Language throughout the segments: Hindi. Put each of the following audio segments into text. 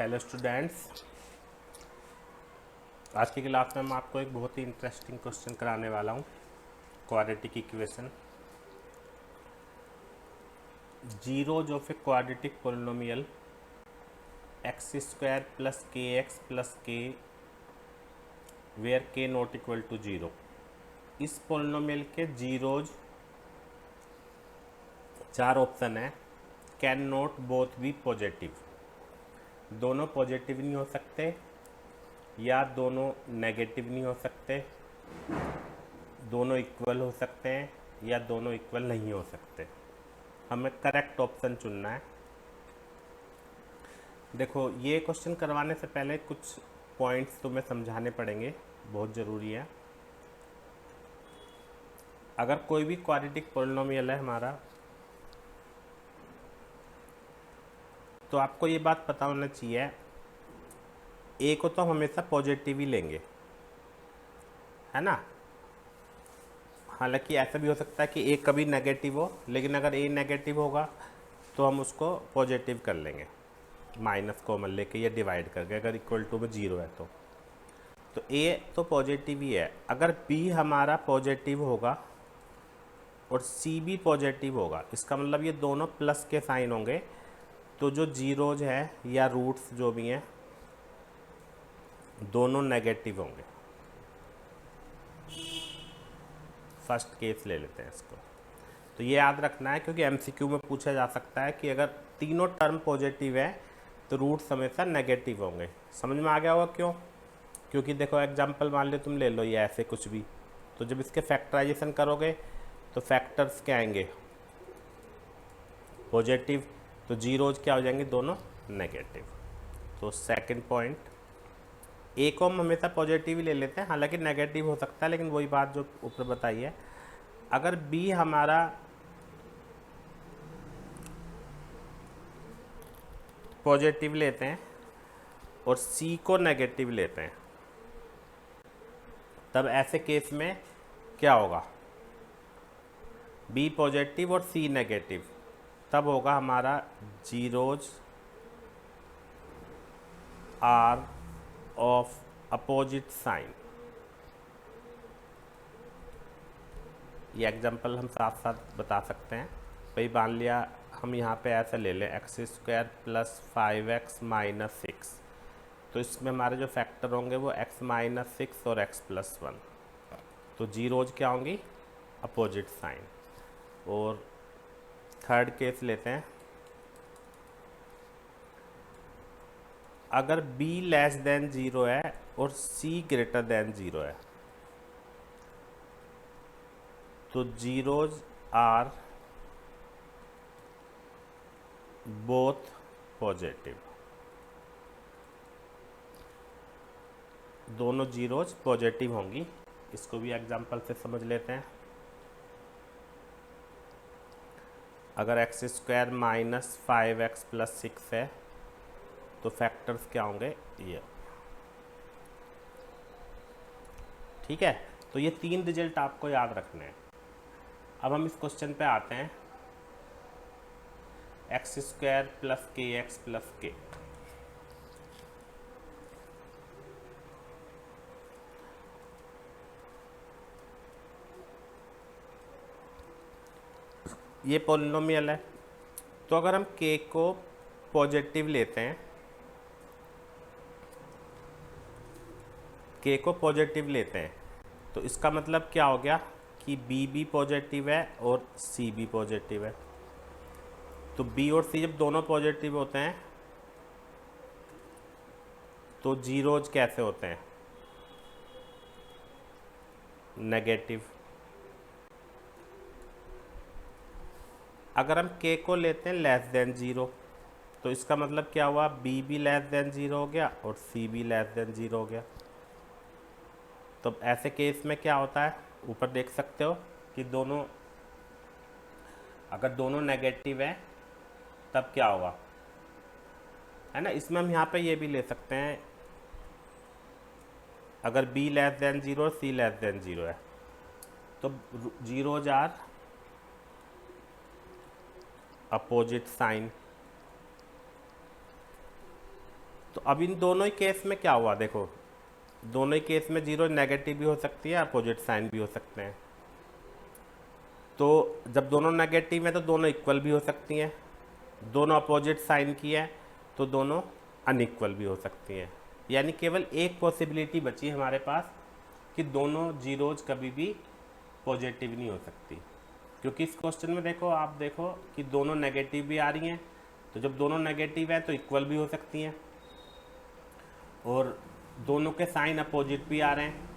हेलो स्टूडेंट्स, आज की क्लास में मैं आपको एक बहुत ही इंटरेस्टिंग क्वेश्चन कराने वाला हूँ। Quadratic equation, zeros of a quadratic polynomial x square plus k x plus k where k not equal to zero. इस पोलिनोमियल के जीरोज चार ऑप्शन है। Can not both be positive, दोनों पॉजिटिव नहीं हो सकते या दोनों नेगेटिव नहीं हो सकते, दोनों इक्वल हो सकते हैं या दोनों इक्वल नहीं हो सकते। हमें करेक्ट ऑप्शन चुनना है। देखो, ये क्वेश्चन करवाने से पहले कुछ पॉइंट्स तुम्हें समझाने पड़ेंगे, बहुत ज़रूरी है। अगर कोई भी क्वाड्रेटिक पॉलिनोमियल है हमारा, तो आपको ये बात पता होना चाहिए, ए को तो हम हमेशा पॉजिटिव ही लेंगे, है ना। हालांकि ऐसा भी हो सकता है कि ए कभी नेगेटिव हो, लेकिन अगर ए नेगेटिव होगा तो हम उसको पॉजिटिव कर लेंगे, माइनस कॉमन लेके या डिवाइड करके, अगर इक्वल टू में जीरो है तो ए तो पॉजिटिव ही है। अगर बी हमारा पॉजिटिव होगा और सी भी पॉजिटिव होगा, इसका मतलब ये दोनों प्लस के साइन होंगे, तो जो जीरोज है या रूट्स जो भी हैं दोनों नेगेटिव होंगे। फर्स्ट केस ले लेते हैं इसको। तो ये याद रखना है, क्योंकि एमसीक्यू में पूछा जा सकता है कि अगर तीनों टर्म पॉजिटिव है तो रूट्स हमेशा नेगेटिव होंगे। समझ में आ गया होगा क्यों? क्योंकि देखो, एग्जांपल मान लो तुम ले लो ये ऐसे कुछ भी, तो जब इसके फैक्टराइजेशन करोगे तो फैक्टर्स क्या आएंगे? पॉजिटिव। तो जीरोज क्या हो जाएंगे? दोनों नेगेटिव। तो सेकंड पॉइंट, ए को हम हमेशा पॉजिटिव ही ले लेते हैं, हालांकि नेगेटिव हो सकता है, लेकिन वही बात जो ऊपर बताई है। अगर बी हमारा पॉजिटिव लेते हैं और सी को नेगेटिव लेते हैं, तब ऐसे केस में क्या होगा? बी पॉजिटिव और सी नेगेटिव, तब होगा हमारा zeros are of opposite sign. ये एग्जांपल हम साथ साथ बता सकते हैं। भाई मान लिया हम यहाँ पे ऐसा ले लें, x square plus 5x minus 6, तो इसमें हमारे जो फैक्टर होंगे वो x माइनस 6 और x प्लस 1। तो जीरोज क्या होंगी? Opposite sign. और थर्ड केस लेते हैं, अगर b लेस देन जीरो है और c ग्रेटर देन जीरो है, तो जीरोज आर बोथ पॉजिटिव, दोनों जीरोज पॉजिटिव होंगी। इसको भी एग्जांपल से समझ लेते हैं। अगर x square minus 5x plus 6 है तो फैक्टर्स क्या होंगे? ये। ठीक है, तो ये तीन रिजल्ट आपको याद रखने हैं। अब हम इस क्वेश्चन पे आते हैं, x square plus k x plus के। ये पॉलिनोमियल है, तो अगर हम के को पॉजिटिव लेते हैं, के को पॉजिटिव लेते हैं, तो इसका मतलब क्या हो गया कि बी भी पॉजिटिव है और सी भी पॉजिटिव है। तो बी और सी जब दोनों पॉजिटिव होते हैं तो जीरोज कैसे होते हैं? नेगेटिव। अगर हम के को लेते हैं लेस देन जीरो, तो इसका मतलब क्या हुआ? बी भी लेस देन जीरो हो गया और सी भी लेस देन जीरो हो गया। तो ऐसे केस में क्या होता है? ऊपर देख सकते हो कि दोनों, अगर दोनों नेगेटिव है तब क्या होगा, है ना। इसमें हम यहाँ पे ये भी ले सकते हैं, अगर b लेस देन जीरो और c लेस देन जीरो है तो जीरोज आर अपोजिट साइन। तो तो अब इन दोनों ही केस में क्या हुआ, देखो दोनों ही केस में जीरो नेगेटिव भी हो सकती है, अपोजिट साइन भी हो सकते हैं। तो जब दोनों नेगेटिव हैं तो दोनों इक्वल भी हो सकती हैं, दोनों अपोजिट साइन की है तो दोनों अनइक्वल भी हो सकती हैं। यानी केवल एक पॉसिबिलिटी बची हमारे पास कि दोनों जीरोज कभी भी पॉजिटिव नहीं हो सकती, क्योंकि इस क्वेश्चन में देखो, आप देखो कि दोनों नेगेटिव भी आ रही हैं, तो जब दोनों नेगेटिव है तो इक्वल भी हो सकती हैं, और दोनों के साइन अपोजिट भी आ रहे हैं,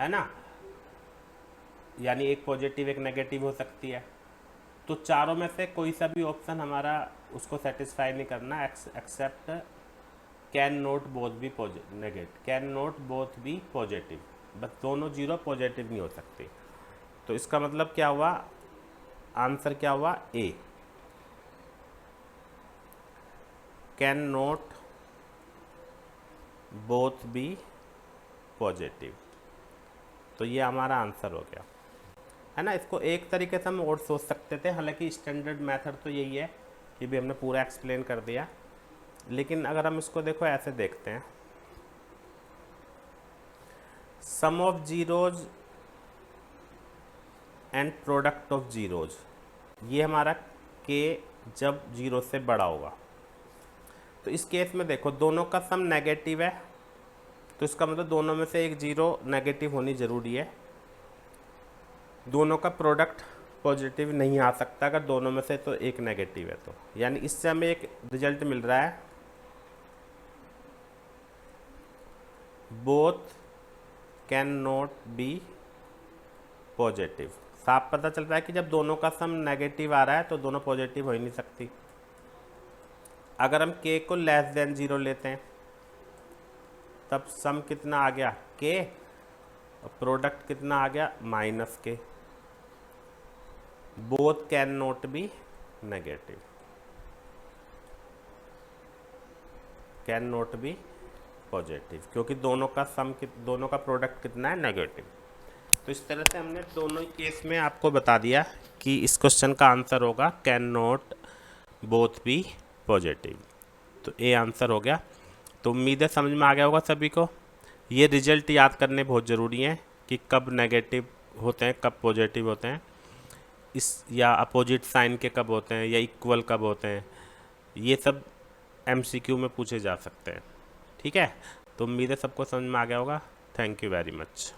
है ना, यानी एक पॉजिटिव एक नेगेटिव हो सकती है। तो चारों में से कोई सा भी ऑप्शन हमारा उसको सेटिस्फाई नहीं करना, except can not both be negative, can not both be positive, बस दोनों जीरो पॉजिटिव नहीं हो सकती। तो इसका मतलब क्या हुआ, आंसर क्या हुआ, A, can not both be positive. तो ये हमारा आंसर हो गया, है ना। इसको एक तरीके से हम और सोच सकते थे, हालांकि स्टैंडर्ड मेथड तो यही है, ये भी हमने पूरा एक्सप्लेन कर दिया। लेकिन अगर हम इसको देखो ऐसे देखते हैं, sum of zeros and product of zeros, ये हमारा के जब जीरो से बड़ा होगा। तो इस केस में देखो दोनों का सम नेगेटिव है, तो इसका मतलब दोनों में से एक जीरो नेगेटिव होनी ज़रूरी है। दोनों का प्रोडक्ट पॉजिटिव नहीं आ सकता अगर दोनों में से तो एक नेगेटिव है, तो यानी इससे हमें एक रिजल्ट मिल रहा है, both can not be positive. साफ पता चल रहा है कि जब दोनों का सम नेगेटिव आ रहा है तो दोनों पॉजिटिव हो ही नहीं सकती। अगर हम के को लेस देन जीरो लेते हैं तब सम कितना आ गया, के, और प्रोडक्ट कितना आ गया, माइनस के। Both can not be negative, can not be positive, क्योंकि दोनों का सम, दोनों का प्रोडक्ट कितना है, नेगेटिव। तो इस तरह से हमने दोनों ही केस में आपको बता दिया कि इस क्वेश्चन का आंसर होगा can not both be positive. तो ए आंसर हो गया। तो उम्मीद है समझ में आ गया होगा सभी को। ये रिजल्ट याद करने बहुत ज़रूरी हैं कि कब नेगेटिव होते हैं, कब पॉजिटिव होते हैं, इस या अपोजिट साइन के कब होते हैं, या इक्वल कब होते हैं, ये सब एमसीक्यू में पूछे जा सकते हैं। ठीक है, तो उम्मीद है सबको समझ में आ गया होगा। Thank you very much.